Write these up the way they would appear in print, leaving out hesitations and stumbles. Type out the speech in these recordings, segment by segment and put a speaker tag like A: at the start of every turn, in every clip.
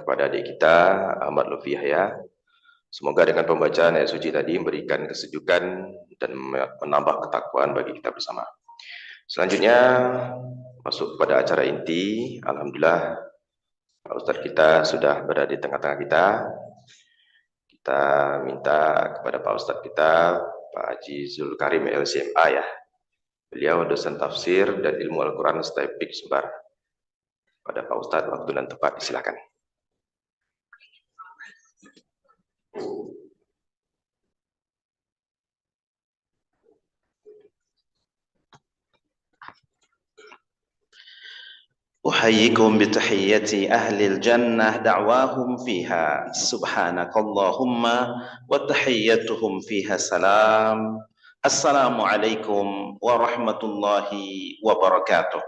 A: kepada adik kita Ahmad Lutfi Yahya. Semoga dengan pembacaan ayat suci tadi memberikan kesejukan dan menambah ketakwaan bagi kita bersama. Selanjutnya masuk kepada acara inti. Alhamdulillah Pak Ustadz kita sudah berada di tengah-tengah kita. Kita minta kepada Pak Ustadz kita, Pak Haji Zulkarim LCMA ya. Beliau dosen tafsir dan ilmu Al-Quran Stepik Sumbar. Pada Pak Ustadz waktu dan tempat disilakan.
B: أحييكم بتحية أهل الجنة دعواهم فيها سبحانك اللهم وتحيتهم فيها سلام السلام عليكم ورحمة الله وبركاته.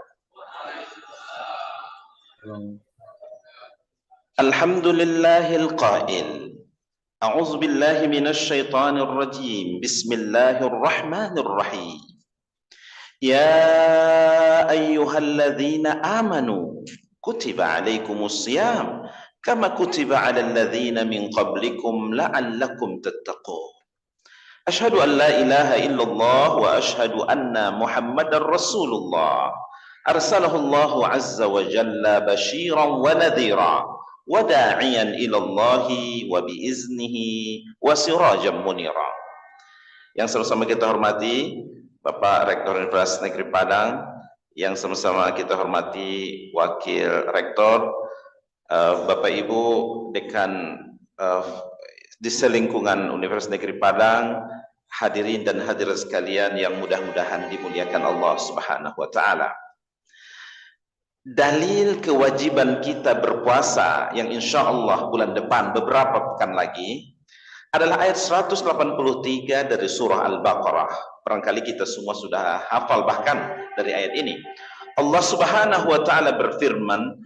B: الحمد لله القائل أعوذ بالله من الشيطان الرجيم بسم الله الرحمن الرحيم يا أيها الذين آمنوا كتب عليكم الصيام كما كتب على الذين من قبلكم لعلكم تتقون أشهد أن لا إله إلا الله وأشهد أن محمد رسول الله أرسله الله عز وجل بشيرا ونذيرا وداعيا إلى الله وبإذنه وسراجا منيرا. Yang sama-sama kita hormati Bapak Rektor Universitas Negeri Padang, yang sama-sama kita hormati Wakil Rektor, Bapak Ibu Dekan di selingkungan Universitas Negeri Padang, hadirin dan hadirat sekalian yang mudah-mudahan dimuliakan Allah Subhanahu wa taala. Dalil kewajiban kita berpuasa yang insya Allah bulan depan beberapa pekan lagi adalah ayat 183 dari surah Al-Baqarah. Barangkali kita semua sudah hafal bahkan dari ayat ini. Allah Subhanahu wa taala berfirman,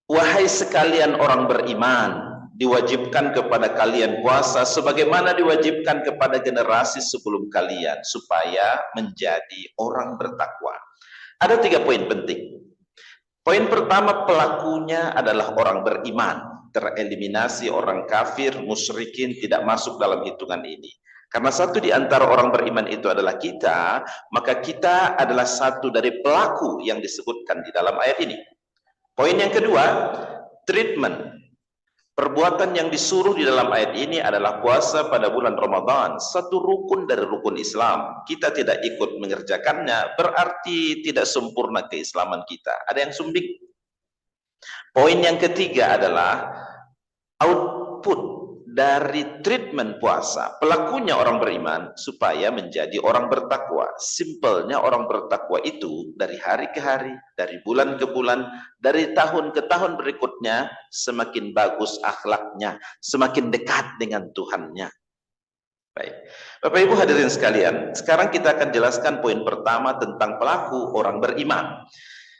B: "Wahai sekalian orang beriman, diwajibkan kepada kalian puasa sebagaimana diwajibkan kepada generasi sebelum kalian supaya menjadi orang bertakwa." Ada 3 poin penting. Poin pertama, pelakunya adalah orang beriman. Tereliminasi orang kafir, musyrikin tidak masuk dalam hitungan ini. Karena satu di antara orang beriman itu adalah kita, maka kita adalah satu dari pelaku yang disebutkan di dalam ayat ini. Poin yang kedua, treatment. Perbuatan yang disuruh di dalam ayat ini adalah puasa pada bulan Ramadan, satu rukun dari rukun Islam. Kita tidak ikut mengerjakannya, berarti tidak sempurna keislaman kita. Ada yang sumbing. Poin yang ketiga adalah output dari treatment puasa. Pelakunya orang beriman supaya menjadi orang bertakwa. Simpelnya orang bertakwa itu dari hari ke hari, dari bulan ke bulan, dari tahun ke tahun berikutnya semakin bagus akhlaknya, semakin dekat dengan Tuhannya. Baik. Bapak Ibu hadirin sekalian, sekarang kita akan jelaskan poin pertama tentang pelaku orang beriman.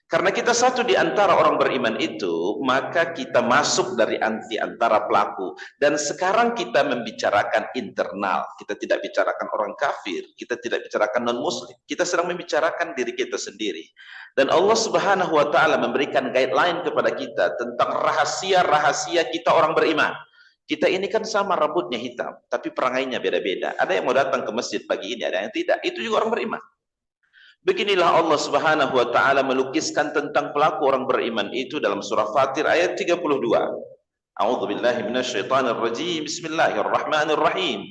B: Karena kita satu di antara orang beriman itu, maka kita masuk dari antara pelaku. Dan sekarang kita membicarakan internal. Kita tidak bicarakan orang kafir, kita tidak bicarakan non-muslim. Kita sedang membicarakan diri kita sendiri. Dan Allah Subhanahu wa taala memberikan guideline kepada kita tentang rahasia-rahasia kita orang beriman. Kita ini kan sama rambutnya hitam, tapi perangainya beda-beda. Ada yang mau datang ke masjid pagi ini, ada yang tidak. Itu juga orang beriman. Beginilah Allah Subhanahu wa taala melukiskan tentang pelaku orang beriman itu dalam surah Fatir ayat 32. A'udzubillahi minasyaitonir rajim. Bismillahirrahmanirrahim.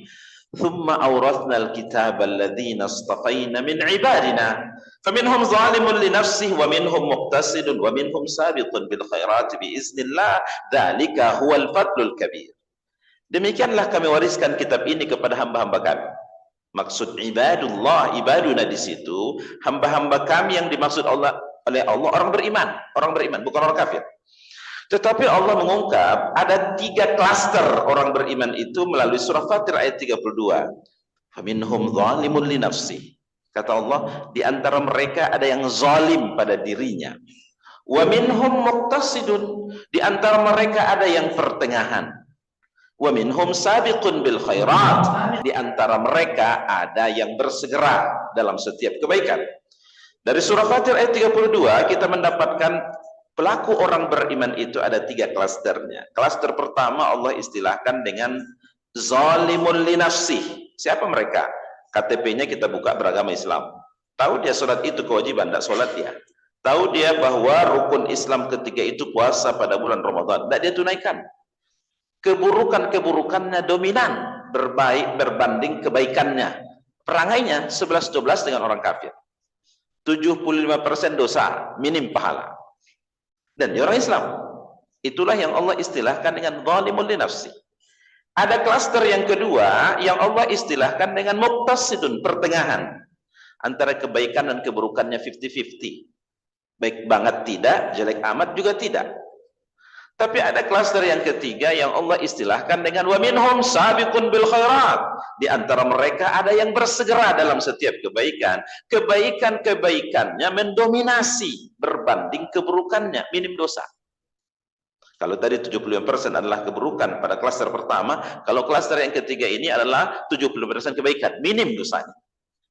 B: Thumma awrathna al-kitaba alladhina istafaina min ibadina faminhum zalimun li nafsihi wa minhum muqtasidun wa minhum sabiqun bil khairati bi iznillah dzalika huwal fadlul kabir. Demikianlah kami wariskan kitab ini kepada hamba-hamba kami. Maksud ibadullah, ibaduna di situ hamba-hamba kami yang dimaksud oleh Allah orang beriman, bukan orang kafir. Tetapi Allah mengungkap ada 3 klaster orang beriman itu melalui surah Fatir ayat 32. Faminhum zalimun li nafsi. Kata Allah, di antara mereka ada yang zalim pada dirinya. Wa minhum muqtasidun, di antara mereka ada yang pertengahan. Wa minhum sabiqun bil khairat, di antara mereka ada yang bersegera dalam setiap kebaikan. Dari surah Fatir ayat 32 kita mendapatkan Pelaku orang beriman itu ada 3 klasternya. Klaster pertama Allah istilahkan dengan zalimun li nafsih. Siapa mereka? KTP-nya kita buka beragama Islam. Tahu dia sholat itu kewajiban, tidak sholat dia. Tahu dia bahwa rukun Islam ketiga itu puasa pada bulan Ramadan, tidak dia tunaikan. Keburukan-keburukannya dominan, berbaik berbanding kebaikannya. Perangainya 11-12 dengan orang kafir. 75% dosa, minim pahala. Dan dia orang Islam. Itulah yang Allah istilahkan dengan zalimun li nafsi. Ada klaster yang kedua yang Allah istilahkan dengan muqtasidun, pertengahan. Antara kebaikan dan keburukannya 50-50. Baik banget tidak, jelek amat juga tidak. Tapi ada klaster yang ketiga yang Allah istilahkan dengan wa minhum sabiqun bil khairat. Di antara mereka ada yang bersegera dalam setiap kebaikan. Kebaikan-kebaikannya mendominasi berbanding keburukannya, minim dosa. Kalau tadi 75% adalah keburukan pada klaster pertama, kalau klaster yang ketiga ini adalah 70% kebaikan, minim dosanya.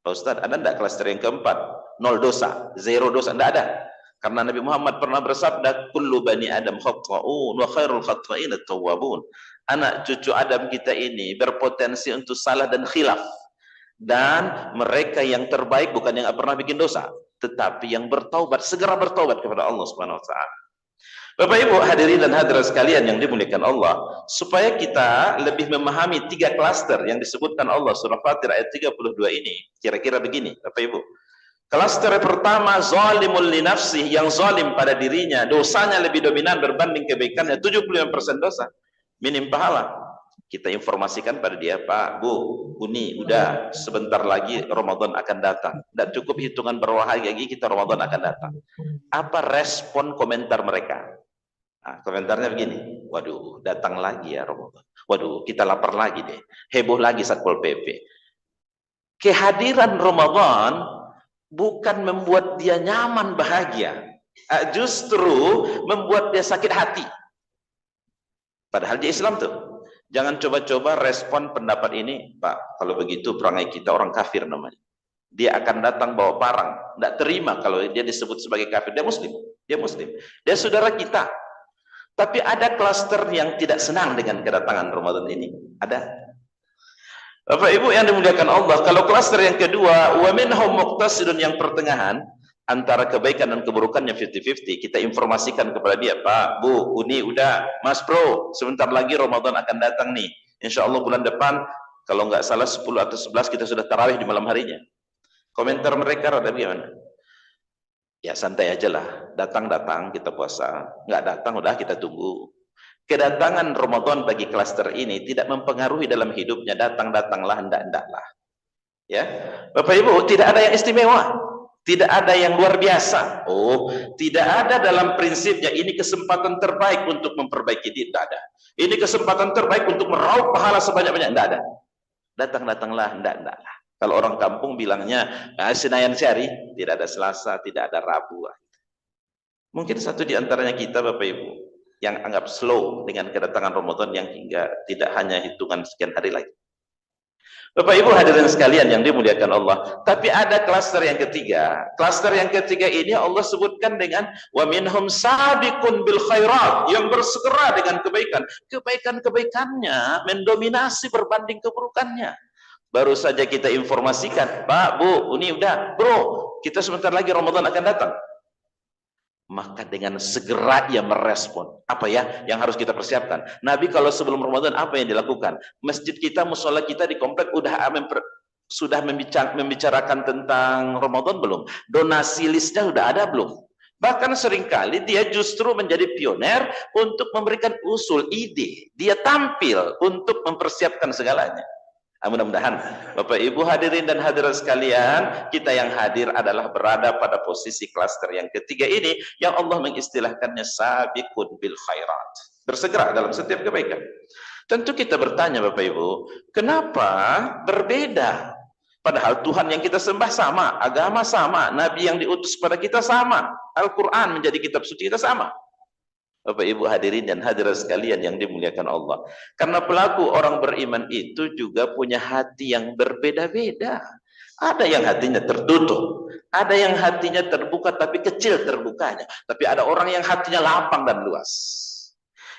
B: Pak Ustaz, ada enggak klaster yang keempat? 0 dosa, 0 dosa, enggak ada. Karena Nabi Muhammad pernah bersabda, kullu bani Adam khata'un wa khairul khata'in at-tawwabun. Anak cucu Adam kita ini berpotensi untuk salah dan khilaf. Dan mereka yang terbaik bukan yang pernah bikin dosa, tetapi yang bertaubat, segera bertaubat kepada Allah Subhanahu wa taala. Bapak Ibu hadirin dan hadirat sekalian yang dimuliakan Allah, supaya kita lebih memahami 3 klaster yang disebutkan Allah surah Fatir ayat 32 ini. Kira-kira begini, Bapak Ibu. Klaster pertama zalimul li nafsih, yang zalim pada dirinya, dosanya lebih dominan berbanding kebaikannya, 75% dosa, minim pahala. Kita informasikan pada dia, Pak, Bu, Uni, udah sebentar lagi Ramadan akan datang. Tidak cukup hitungan berapa hari lagi kita Ramadan akan datang. Apa respon komentar mereka? Nah, komentarnya begini, waduh, datang lagi ya Ramadan. Waduh, kita lapar lagi deh. Heboh lagi Satpol PP. Kehadiran Ramadan bukan membuat dia nyaman, bahagia. Justru membuat dia sakit hati. Padahal dia Islam tuh. Jangan coba-coba respon pendapat ini, Pak, kalau begitu perangai kita orang kafir namanya. Dia akan datang bawa parang. Tidak terima kalau dia disebut sebagai kafir. Dia Muslim. Dia Muslim. Dia saudara kita. Tapi ada klaster yang tidak senang dengan kedatangan Ramadan ini. Ada. Bapak Ibu yang dimuliakan Allah, kalau klaster yang kedua, wa minhum muqtasidun, yang pertengahan, antara kebaikan dan keburukannya 50-50, kita informasikan kepada dia, Pak, Bu, Uni, udah, Mas Bro, sebentar lagi Ramadan akan datang nih. Insya Allah bulan depan, kalau nggak salah 10 atau 11 kita sudah tarawih di malam harinya. Komentar mereka rada gimana? Ya santai aja lah, datang-datang kita puasa, nggak datang udah kita tunggu. Kedatangan Ramadan bagi klaster ini tidak mempengaruhi dalam hidupnya, datang-datanglah, hendak-hendaklah. Ya, Bapak Ibu, tidak ada yang istimewa, tidak ada yang luar biasa. Oh, tidak ada dalam prinsipnya ini kesempatan terbaik untuk memperbaiki diri, tidak ada. Ini kesempatan terbaik untuk meraup pahala sebanyak-banyak, tidak ada. Datang-datanglah, hendak-hendaklah. Kalau orang kampung bilangnya, Senayan Syari, tidak ada Selasa, tidak ada Rabu. Mungkin satu di antaranya kita, Bapak Ibu, yang anggap slow dengan kedatangan Ramadan yang hingga tidak hanya hitungan sekian hari lagi. Bapak Ibu hadirin sekalian yang dimuliakan Allah, tapi ada klaster yang ketiga. Klaster yang ketiga ini Allah sebutkan dengan wa minhum sabiqun bil khairat, yang bersegera dengan kebaikan. Kebaikan-kebaikannya mendominasi berbanding keburukannya. Baru saja kita informasikan, Pak, Bu, ini udah, Bro, kita sebentar lagi Ramadan akan datang. Maka dengan segera ia merespon. Apa ya yang harus kita persiapkan? Nabi kalau sebelum Ramadan apa yang dilakukan? Masjid kita, musola kita di komplek sudah membicarakan tentang Ramadan belum? Donasi listnya sudah ada belum? Bahkan seringkali dia justru menjadi pioner untuk memberikan usul, ide. Dia tampil untuk mempersiapkan segalanya. Mudah-mudahan Bapak Ibu hadirin dan hadirat sekalian, kita yang hadir adalah berada pada posisi klaster yang ketiga ini, yang Allah mengistilahkannya sabiqun bil khairat, bersegera dalam setiap kebaikan. Tentu kita bertanya Bapak Ibu, kenapa berbeda? Padahal Tuhan yang kita sembah sama, agama sama, Nabi yang diutus kepada kita sama, Al-Quran menjadi kitab suci kita sama. Bapak Ibu hadirin dan hadirat sekalian yang dimuliakan Allah. Karena pelaku orang beriman itu juga punya hati yang berbeda-beda. Ada yang hatinya tertutup, ada yang hatinya terbuka tapi kecil terbukanya, tapi ada orang yang hatinya lapang dan luas.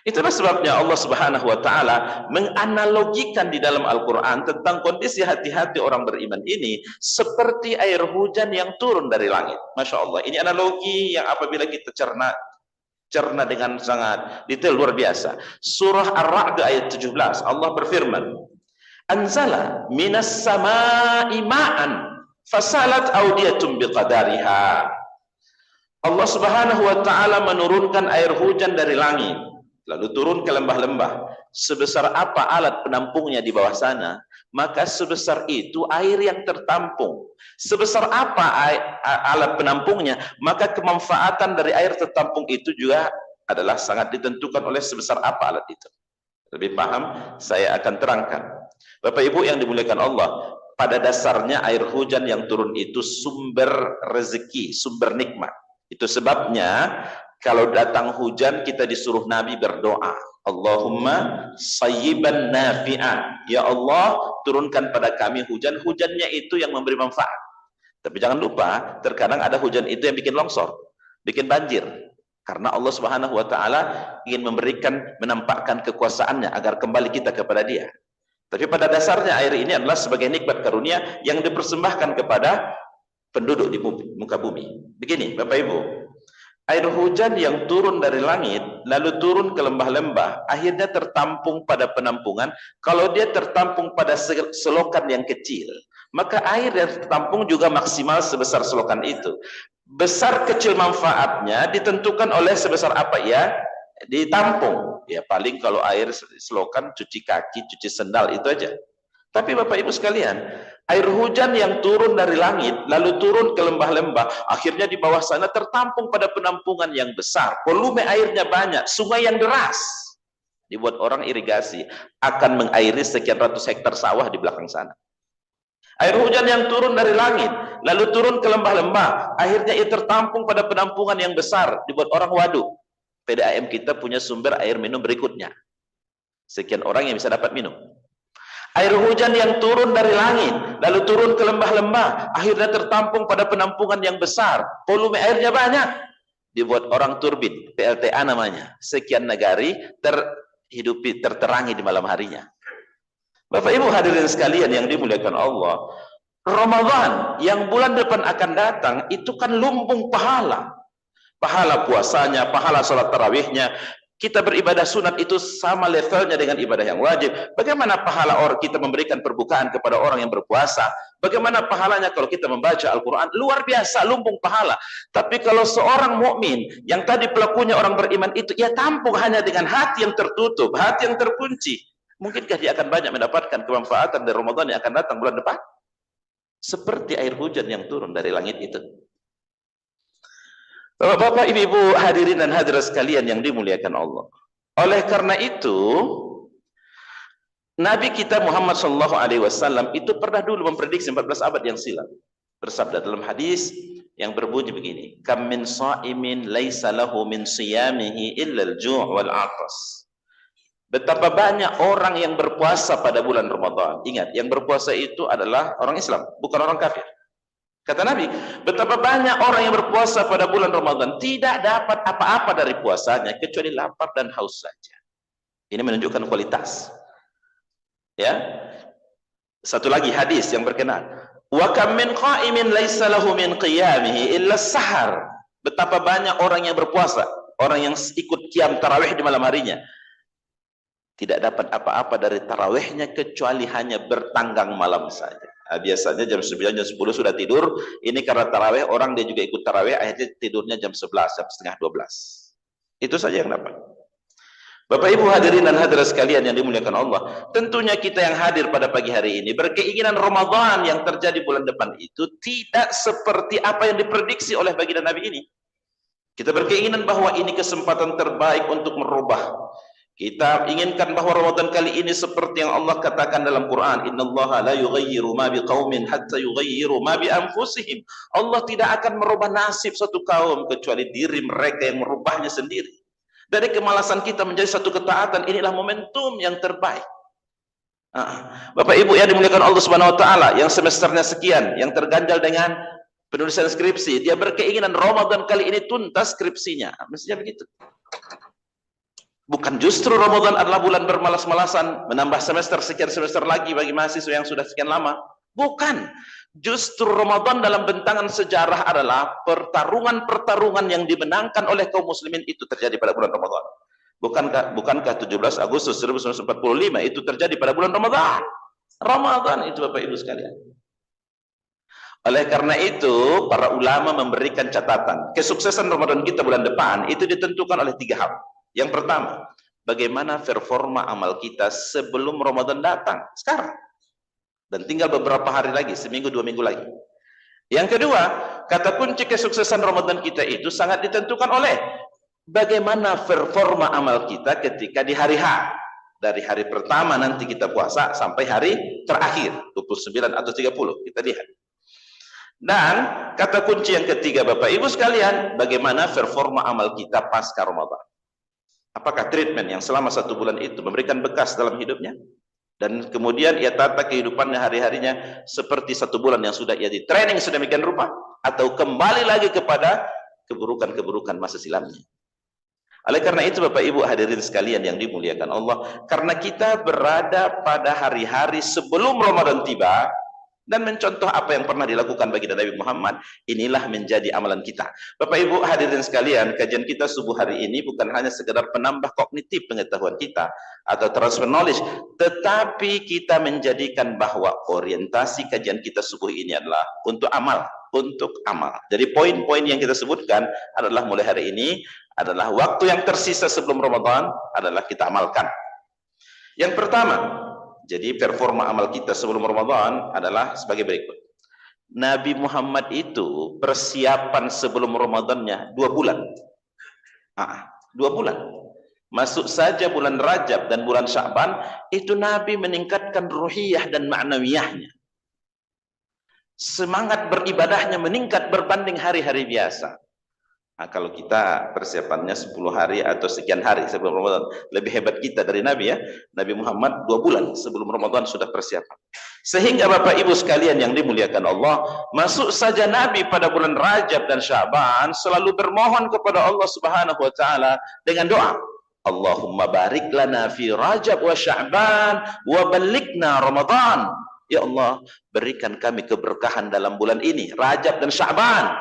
B: Itulah sebabnya Allah Subhanahu wa taala menganalogikan di dalam Al-Qur'an tentang kondisi hati-hati orang beriman ini seperti air hujan yang turun dari langit. Masya Allah, ini analogi yang apabila kita cerna dengan sangat detail luar biasa. Surah Ar-Ra'd ayat 17, Allah berfirman, Anzala minas sama'i ma'an fasalat awdiyatum biqadariha. Allah Subhanahu wa taala menurunkan air hujan dari langit, lalu turun ke lembah-lembah. Sebesar apa alat penampungnya di bawah sana, maka sebesar itu air yang tertampung. Sebesar apa alat penampungnya, maka kemanfaatan dari air tertampung itu juga adalah sangat ditentukan oleh sebesar apa alat itu. Lebih paham? Saya akan terangkan. Bapak Ibu yang dimuliakan Allah, pada dasarnya air hujan yang turun itu sumber rezeki, sumber nikmat. Itu sebabnya kalau datang hujan kita disuruh Nabi berdoa, Allahumma sayyiban nafi'an. Ya Allah, turunkan pada kami hujan. Hujannya itu yang memberi manfaat. Tapi jangan lupa, terkadang ada hujan itu yang bikin longsor, bikin banjir. Karena Allah Subhanahu wa taala ingin menampakkan kekuasaannya agar kembali kita kepada Dia. Tapi pada dasarnya air ini adalah sebagai nikmat karunia yang dipersembahkan kepada penduduk di muka bumi. Begini, Bapak Ibu, air hujan yang turun dari langit lalu turun ke lembah-lembah akhirnya tertampung pada penampungan. Kalau dia tertampung pada selokan yang kecil, maka air yang tertampung juga maksimal sebesar selokan itu. Besar kecil manfaatnya ditentukan oleh sebesar apa ya ditampung. Ya paling kalau air selokan cuci kaki, cuci sendal itu aja. Tapi Bapak Ibu sekalian, air hujan yang turun dari langit lalu turun ke lembah-lembah, akhirnya di bawah sana tertampung pada penampungan yang besar, volume airnya banyak, sungai yang deras. Dibuat orang irigasi, akan mengairi sekian ratus hektar sawah di belakang sana. Air hujan yang turun dari langit lalu turun ke lembah-lembah, akhirnya ia tertampung pada penampungan yang besar, dibuat orang waduk. PDAM kita punya sumber air minum berikutnya. Sekian orang yang bisa dapat minum. Air hujan yang turun dari langit, lalu turun ke lembah-lembah, akhirnya tertampung pada penampungan yang besar, volume airnya banyak, dibuat orang turbin, PLTA namanya, sekian negari terhidupi, terterangi di malam harinya. Bapak Ibu hadirin sekalian yang dimuliakan Allah, Ramadan yang bulan depan akan datang, itu kan lumbung pahala. Pahala puasanya, pahala sholat tarawihnya. Kita beribadah sunat itu sama levelnya dengan ibadah yang wajib. Bagaimana pahala orang kita memberikan perbukaan kepada orang yang berpuasa? Bagaimana pahalanya kalau kita membaca Al-Quran? Luar biasa, lumbung pahala. Tapi kalau seorang mukmin yang tadi pelakunya orang beriman itu, ia tampung hanya dengan hati yang tertutup, hati yang terkunci. Mungkinkah dia akan banyak mendapatkan kemanfaatan dari Ramadan yang akan datang bulan depan? Seperti air hujan yang turun dari langit itu. Bapak-bapak, ibu-ibu, hadirin dan hadirat sekalian yang dimuliakan Allah. Oleh karena itu, Nabi kita Muhammad SAW itu pernah dulu memprediksi 14 abad yang silam. Bersabda dalam hadis yang berbunyi begini, Kam min sha'imin laisa lahu min siyamihi illa al-ju' wal 'atas. Betapa banyak orang yang berpuasa pada bulan Ramadan. Ingat, yang berpuasa itu adalah orang Islam, bukan orang kafir. Kata Nabi, betapa banyak orang yang berpuasa pada bulan Ramadan tidak dapat apa-apa dari puasanya kecuali lapar dan haus saja. Ini menunjukkan kualitas. Ya. Satu lagi hadis yang berkenaan. Wa kam min qa'imin laisa lahu min qiyamihi illa sahar. Betapa banyak orang yang berpuasa, orang yang ikut qiyam tarawih di malam harinya, tidak dapat apa-apa dari tarawihnya kecuali hanya bertanggang malam saja. Nah, biasanya jam 9, jam 10 sudah tidur. Ini karena tarawih, orang dia juga ikut tarawih, akhirnya tidurnya jam 11, jam setengah 12. Itu saja yang dapat. Bapak Ibu hadirin dan hadirat sekalian yang dimuliakan Allah, tentunya kita yang hadir pada pagi hari ini berkeinginan Ramadan yang terjadi bulan depan itu tidak seperti apa yang diprediksi oleh baginda Nabi ini. Kita berkeinginan bahwa ini kesempatan terbaik untuk merubah. Kita inginkan bahwa Ramadan kali ini seperti yang Allah katakan dalam Quran, Innallaha la yughayyiru ma biqaumin hatta yughayyiru ma bi anfusihim. Allah tidak akan merubah nasib satu kaum kecuali diri mereka yang merubahnya sendiri. Dari kemalasan kita menjadi satu ketaatan, inilah momentum yang terbaik. Bapak Ibu yang dimuliakan Allah Subhanahu wa taala, yang semesternya sekian, yang terganjal dengan penulisan skripsi, dia berkeinginan Ramadan kali ini tuntas skripsinya. Mestinya begitu. Bukan justru Ramadan adalah bulan bermalas-malasan, menambah semester sekian semester lagi bagi mahasiswa yang sudah sekian lama. Bukan. Justru Ramadan dalam bentangan sejarah adalah pertarungan-pertarungan yang dimenangkan oleh kaum muslimin itu terjadi pada bulan Ramadan. Bukankah 17 Agustus 1945 itu terjadi pada bulan Ramadan? Ramadan itu Bapak Ibu sekalian. Oleh karena itu, para ulama memberikan catatan. Kesuksesan Ramadan kita bulan depan itu ditentukan oleh 3 hal. Yang pertama, bagaimana performa amal kita sebelum Ramadan datang, sekarang. Dan tinggal beberapa hari lagi, seminggu 2 minggu lagi. Yang kedua, kata kunci kesuksesan Ramadan kita itu sangat ditentukan oleh bagaimana performa amal kita ketika di hari H. Dari hari pertama nanti kita puasa sampai hari terakhir, 29 atau 30, kita lihat. Dan kata kunci yang ketiga Bapak Ibu sekalian, bagaimana performa amal kita pasca Ramadan. Apakah treatment yang selama 1 bulan itu memberikan bekas dalam hidupnya? Dan kemudian ia tata kehidupannya hari-harinya seperti 1 bulan yang sudah ia di training sedemikian rupa, atau kembali lagi kepada keburukan-keburukan masa silamnya. Oleh karena itu Bapak Ibu hadirin sekalian yang dimuliakan Allah, karena kita berada pada hari-hari sebelum Ramadan tiba dan mencontoh apa yang pernah dilakukan bagi Nabi Muhammad, inilah menjadi amalan kita. Bapak Ibu hadirin sekalian, kajian kita subuh hari ini bukan hanya sekedar penambah kognitif pengetahuan kita atau transfer knowledge, tetapi kita menjadikan bahwa orientasi kajian kita subuh ini adalah untuk amal, untuk amal. Jadi poin-poin yang kita sebutkan adalah mulai hari ini adalah waktu yang tersisa sebelum Ramadan adalah kita amalkan. Yang pertama, jadi performa amal kita sebelum Ramadan adalah sebagai berikut. Nabi Muhammad itu persiapan sebelum Ramadannya 2 bulan. 2 bulan. Masuk saja bulan Rajab dan bulan Sya'ban, itu Nabi meningkatkan ruhiyah dan ma'nawiyahnya. Semangat beribadahnya meningkat berbanding hari-hari biasa. Kalau kita persiapannya 10 hari atau sekian hari sebelum Ramadan, lebih hebat kita dari Nabi ya. Nabi Muhammad 2 bulan sebelum Ramadan sudah persiapan. Sehingga Bapak Ibu sekalian yang dimuliakan Allah, masuk saja Nabi pada bulan Rajab dan Sya'ban selalu bermohon kepada Allah Subhanahu wa taala dengan doa, Allahumma barik lana fi Rajab wa Sya'ban wa ballighna Ramadan. Ya Allah, berikan kami keberkahan dalam bulan ini, Rajab dan Sya'ban.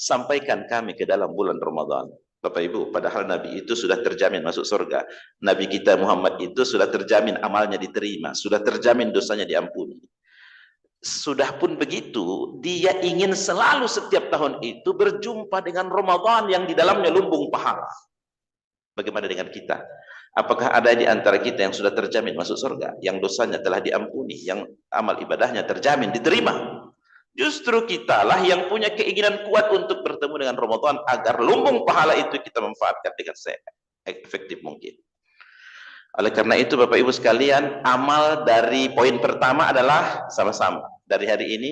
B: Sampaikan kami ke dalam bulan Ramadan. Bapak Ibu, padahal Nabi itu sudah terjamin masuk surga. Nabi kita Muhammad itu sudah terjamin amalnya diterima, sudah terjamin dosanya diampuni. Sudah pun begitu, dia ingin selalu setiap tahun itu berjumpa dengan Ramadan yang di dalamnya lumbung pahala. Bagaimana dengan kita? Apakah ada di antara kita yang sudah terjamin masuk surga, yang dosanya telah diampuni, yang amal ibadahnya terjamin diterima? Justru kitalah yang punya keinginan kuat untuk bertemu dengan Ramadan agar lumbung pahala itu kita manfaatkan dengan efektif mungkin. Oleh karena itu Bapak Ibu sekalian, amal dari poin pertama adalah sama-sama. Dari hari ini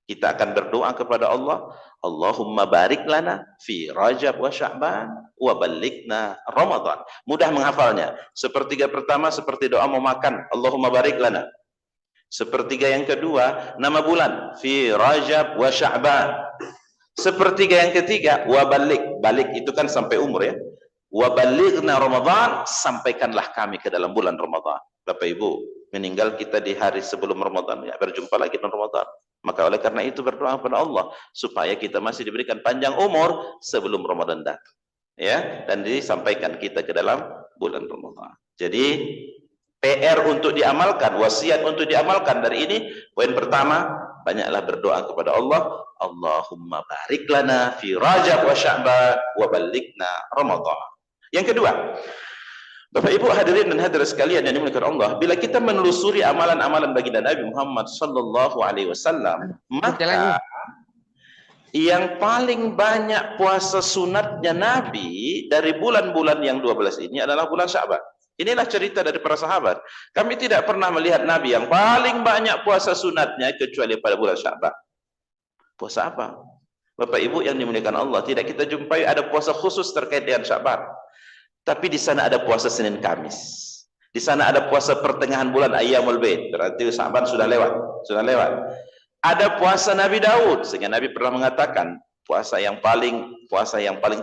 B: kita akan berdoa kepada Allah, Allahumma barik lana fi Rajab wa Sya'ban wa ballighna Ramadan. Mudah menghafalnya. Sepertiga pertama seperti doa mau makan, Allahumma barik lana. Sepertiga yang kedua nama bulan fi Rajab wa Sya'ban. Sepertiga yang ketiga wa balik itu kan sampai umur ya. Wa balighna Ramadan, sampaikanlah kami ke dalam bulan Ramadan. Bapak Ibu, meninggal kita di hari sebelum Ramadan ya, berjumpa lagi di Ramadan. Maka oleh karena itu berdoa kepada Allah supaya kita masih diberikan panjang umur sebelum Ramadan datang. Ya, dan disampaikan kita ke dalam bulan Ramadan. Jadi PR untuk diamalkan, wasiat untuk diamalkan dari ini, poin pertama, banyaklah berdoa kepada Allah, Allahumma barik lana fi Rajab wa Sya'ban wa ballighna Ramadan. Yang kedua, Bapak Ibu hadirin dan hadirat sekalian yang dimuliakan Allah, bila kita menelusuri amalan-amalan baginda Nabi Muhammad sallallahu alaihi wasallam, maka yang paling banyak puasa sunatnya Nabi dari bulan-bulan yang 12 ini adalah bulan Sya'ban. Inilah cerita dari para sahabat. Kami tidak pernah melihat Nabi yang paling banyak puasa sunatnya kecuali pada bulan Sya'ban. Puasa apa? Bapak Ibu yang dimuliakan Allah, tidak kita jumpai ada puasa khusus terkait dengan Sya'ban. Tapi di sana ada puasa Senin Kamis. Di sana ada puasa pertengahan bulan Ayyamul Bid, berarti Sa'ban sudah lewat, sudah lewat. Ada puasa Nabi Daud, sehingga Nabi pernah mengatakan puasa yang paling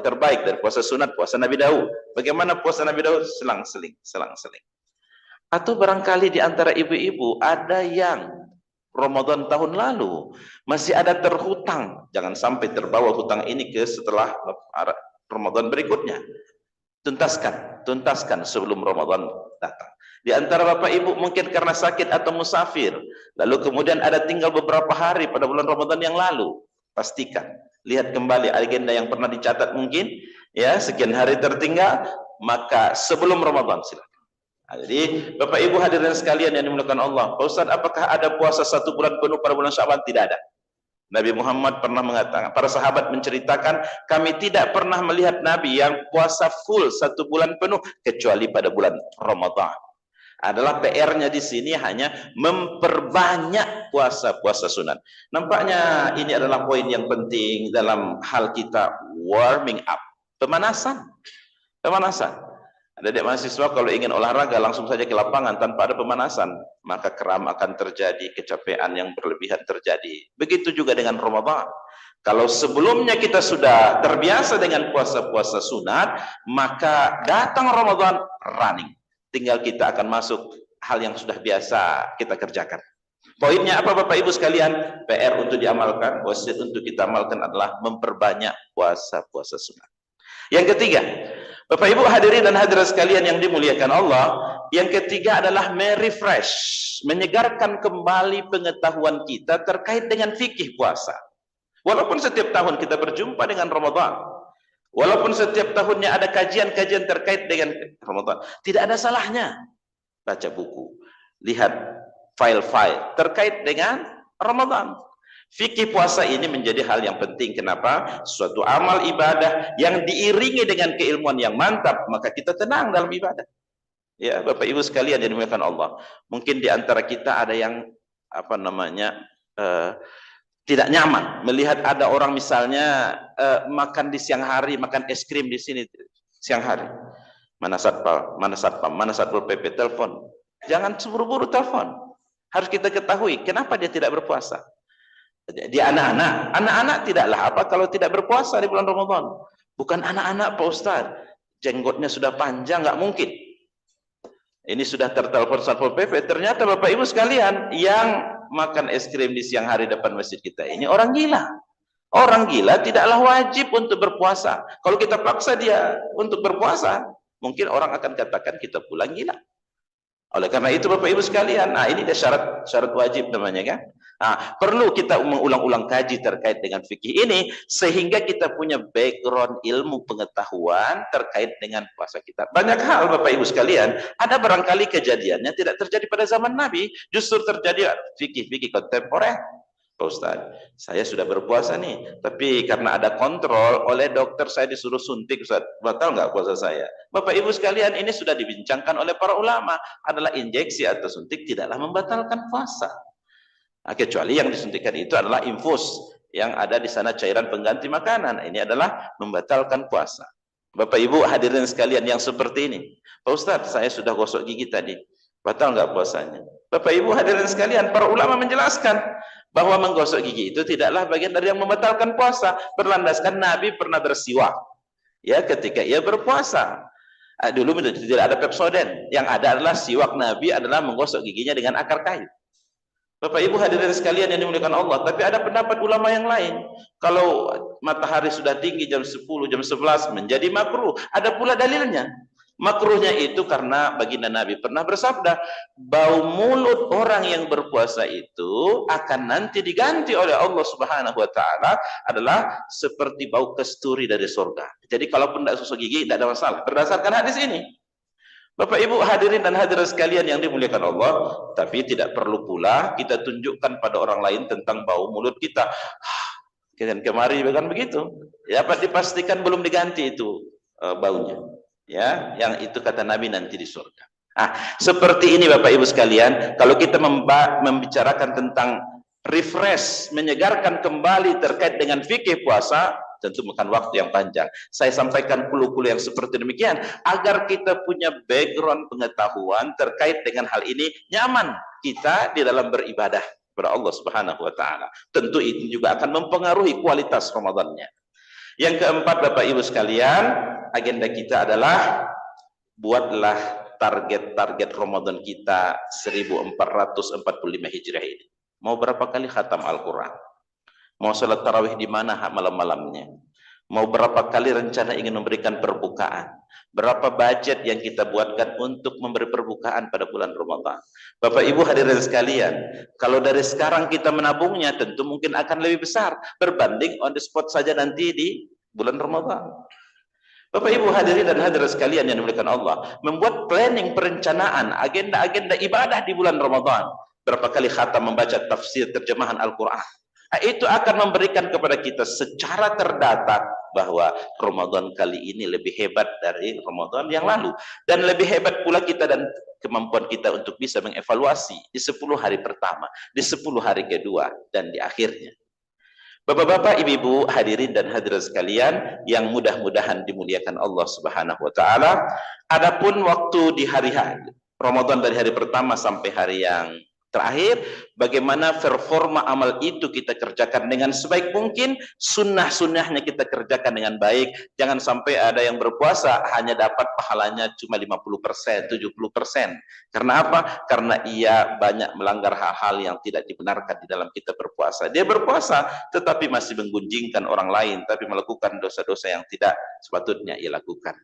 B: terbaik dari puasa sunat, puasa Nabi Daud. Bagaimana puasa Nabi Daud? Selang-seling, selang-seling. Atau barangkali di antara ibu-ibu ada yang Ramadan tahun lalu masih ada terhutang, jangan sampai terbawa hutang ini ke setelah Ramadan berikutnya. Tuntaskan sebelum Ramadan datang. Di antara bapak ibu mungkin karena sakit atau musafir, lalu kemudian ada tinggal beberapa hari pada bulan Ramadan yang lalu, pastikan lihat kembali agenda yang pernah dicatat mungkin, ya sekian hari tertinggal, maka sebelum Ramadan silakan. Nah, jadi bapak ibu hadirin sekalian yang dimuliakan Allah, Pak Ustaz, apakah ada puasa 1 bulan penuh pada bulan Syaban? Tidak ada. Nabi Muhammad pernah mengatakan, para sahabat menceritakan, kami tidak pernah melihat Nabi yang puasa full 1 bulan penuh kecuali pada bulan Ramadan. Adalah PR-nya di sini hanya memperbanyak puasa-puasa sunat. Nampaknya ini adalah poin yang penting dalam hal kita warming up, pemanasan. Adik-adik mahasiswa kalau ingin olahraga langsung saja ke lapangan tanpa ada pemanasan, maka kram akan terjadi, kecapean yang berlebihan terjadi. Begitu juga dengan Ramadan. Kalau sebelumnya kita sudah terbiasa dengan puasa-puasa sunat, maka datang Ramadan running. Tinggal kita akan masuk hal yang sudah biasa kita kerjakan. Poinnya apa Bapak Ibu sekalian? PR untuk diamalkan, wasiat untuk kita amalkan adalah memperbanyak puasa-puasa sunat. Yang ketiga, Bapak Ibu hadirin dan hadirat sekalian yang dimuliakan Allah, yang ketiga adalah merefresh, menyegarkan kembali pengetahuan kita terkait dengan fikih puasa. Walaupun setiap tahun kita berjumpa dengan Ramadan, walaupun setiap tahunnya ada kajian-kajian terkait dengan Ramadan, tidak ada salahnya baca buku, lihat file-file terkait dengan Ramadan. Fikih puasa ini menjadi hal yang penting. Kenapa? Suatu amal ibadah yang diiringi dengan keilmuan yang mantap, maka kita tenang dalam ibadah. Ya, Bapak Ibu sekalian yang dimuliakan Allah. Mungkin di antara kita ada yang tidak nyaman melihat ada orang misalnya makan di siang hari, makan es krim di sini siang hari. Mana satpam, mana satpol PP telepon. Jangan buru-buru telepon. Harus kita ketahui kenapa dia tidak berpuasa. Dia anak-anak tidaklah apa kalau tidak berpuasa di bulan Ramadan. Bukan anak-anak Pak Ustaz, jenggotnya sudah panjang, nggak mungkin. Ini sudah tertelepon Satpol PP. Ternyata Bapak Ibu sekalian yang makan es krim di siang hari depan masjid kita ini orang gila. Orang gila tidaklah wajib untuk berpuasa. Kalau kita paksa dia untuk berpuasa, mungkin orang akan katakan kita pula gila. Oleh karena itu Bapak Ibu sekalian, nah ini dia syarat wajib namanya kan. Nah, perlu kita mengulang-ulang kaji terkait dengan fikih ini sehingga kita punya background ilmu pengetahuan terkait dengan puasa kita. Banyak hal Bapak Ibu sekalian, ada barangkali kejadiannya tidak terjadi pada zaman Nabi, justru terjadi fikih-fikih kontemporer. Pak Ustaz, saya sudah berpuasa nih, tapi karena ada kontrol oleh dokter saya disuruh suntik, Ustaz, batal nggak puasa saya? Bapak Ibu sekalian, ini sudah dibincangkan oleh para ulama, adalah injeksi atau suntik tidaklah membatalkan puasa. Nah, kecuali yang disuntikkan itu adalah infus, yang ada di sana cairan pengganti makanan, ini adalah membatalkan puasa. Bapak Ibu hadirin sekalian yang seperti ini, Pak Ustaz, saya sudah gosok gigi tadi, batal nggak puasanya? Bapak Ibu hadirin sekalian, para ulama menjelaskan bahwa menggosok gigi itu tidaklah bagian dari yang membatalkan puasa, berlandaskan Nabi pernah bersiwak ya ketika ia berpuasa. Dulu tidak ada Pepsodent, yang ada adalah siwak Nabi adalah menggosok giginya dengan akar kayu. Bapak Ibu hadirin sekalian yang dimuliakan Allah, tapi ada pendapat ulama yang lain, kalau matahari sudah tinggi jam 10, jam 11 menjadi makruh. Ada pula dalilnya. Makruhnya itu karena baginda Nabi pernah bersabda, bau mulut orang yang berpuasa itu akan nanti diganti oleh Allah Subhanahu wa taala adalah seperti bau kasturi dari surga. Jadi kalaupun tidak gosok gigi tidak ada masalah berdasarkan hadis ini. Bapak Ibu hadirin dan hadirat sekalian yang dimuliakan Allah, tapi tidak perlu pula kita tunjukkan pada orang lain tentang bau mulut kita. Kemari bukan begitu. Dapat dipastikan belum diganti itu baunya. Ya, yang itu kata Nabi nanti di surga. Seperti ini Bapak Ibu sekalian, kalau kita membicarakan tentang refresh, menyegarkan kembali terkait dengan fikih puasa, tentu makan waktu yang panjang. Saya sampaikan clue-clue yang seperti demikian agar kita punya background pengetahuan terkait dengan hal ini, nyaman kita di dalam beribadah kepada Allah Subhanahu wa taala. Tentu itu juga akan mempengaruhi kualitas Ramadannya. Yang keempat, Bapak Ibu sekalian, agenda kita adalah buatlah target-target Ramadan kita 1445 Hijriah ini. Mau berapa kali khatam Al-Quran? Mau salat tarawih di mana malam-malamnya? Mau berapa kali rencana ingin memberikan perbukaan? Berapa budget yang kita buatkan untuk memberi perbukaan pada bulan Ramadan? Bapak Ibu hadirin sekalian, kalau dari sekarang kita menabungnya tentu mungkin akan lebih besar berbanding on the spot saja nanti di bulan Ramadan. Bapak Ibu hadirin dan hadirat sekalian yang dimuliakan Allah, membuat planning perencanaan agenda-agenda ibadah di bulan Ramadan. Berapa kali khatam membaca tafsir terjemahan Al-Quran. Itu akan memberikan kepada kita secara terdata bahwa Ramadan kali ini lebih hebat dari Ramadan yang lalu. Dan lebih hebat pula kita dan kemampuan kita untuk bisa mengevaluasi di 10 hari pertama, di 10 hari kedua, dan di akhirnya. Bapak-bapak, ibu-ibu, hadirin dan hadirat sekalian yang mudah-mudahan dimuliakan Allah Subhanahu wa taala. Adapun waktu di hari Ramadan dari hari pertama sampai hari yang terakhir, bagaimana performa amal itu kita kerjakan dengan sebaik mungkin, sunnah-sunnahnya kita kerjakan dengan baik. Jangan sampai ada yang berpuasa hanya dapat pahalanya cuma 50%, 70%. Karena apa? Karena ia banyak melanggar hal-hal yang tidak dibenarkan di dalam kita berpuasa. Dia berpuasa tetapi masih menggunjingkan orang lain, tapi melakukan dosa-dosa yang tidak sepatutnya ia lakukan.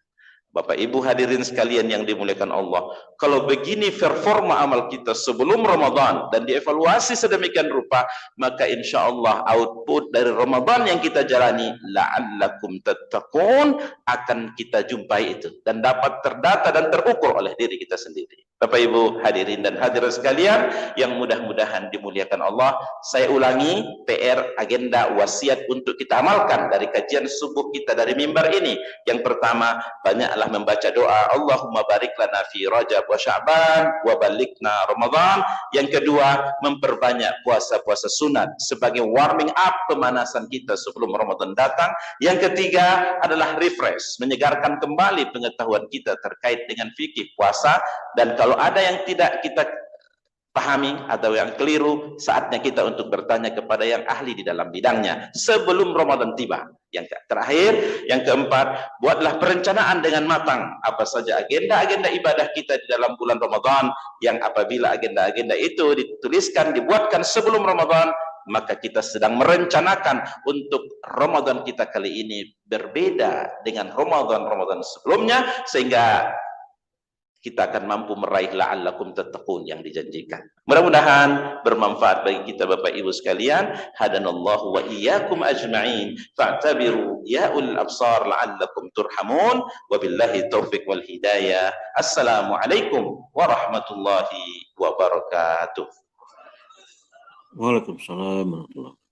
B: Bapak Ibu hadirin sekalian yang dimuliakan Allah, kalau begini performa amal kita sebelum Ramadan dan dievaluasi sedemikian rupa, maka insya Allah output dari Ramadan yang kita jalani, la'allakum tattaqun, akan kita jumpai itu dan dapat terdata dan terukur oleh diri kita sendiri. Bapak Ibu hadirin dan hadirat sekalian yang mudah-mudahan dimuliakan Allah, saya ulangi PR agenda wasiat untuk kita amalkan dari kajian subuh kita dari mimbar ini. Yang pertama, banyaklah membaca doa Allahumma barik lana fi Rajab wa Sya'ban wa balikna Ramadan. Yang kedua, memperbanyak puasa-puasa sunat sebagai warming up pemanasan kita sebelum Ramadan datang. Yang ketiga adalah refresh, menyegarkan kembali pengetahuan kita terkait dengan fikih puasa. Dan kalau ada yang tidak kita pahami atau yang keliru, saatnya kita untuk bertanya kepada yang ahli di dalam bidangnya sebelum Ramadan tiba. Yang terakhir, yang keempat, buatlah perencanaan dengan matang apa saja agenda-agenda ibadah kita di dalam bulan Ramadan, yang apabila agenda-agenda itu dituliskan, dibuatkan sebelum Ramadan, maka kita sedang merencanakan untuk Ramadan kita kali ini berbeda dengan Ramadan sebelumnya, sehingga kita akan mampu meraih la'allakum tattaqun yang dijanjikan. Mudah-mudahan bermanfaat bagi kita Bapak Ibu sekalian. Hadanallahu wa iyyakum ajma'in. Fa'tabiru ya ulil absar la'allakum turhamun. Wabillahi taufiq wal hidayah. Assalamualaikum warahmatullahi wabarakatuh.
C: Waalaikumsalam warahmatullahi wabarakatuh.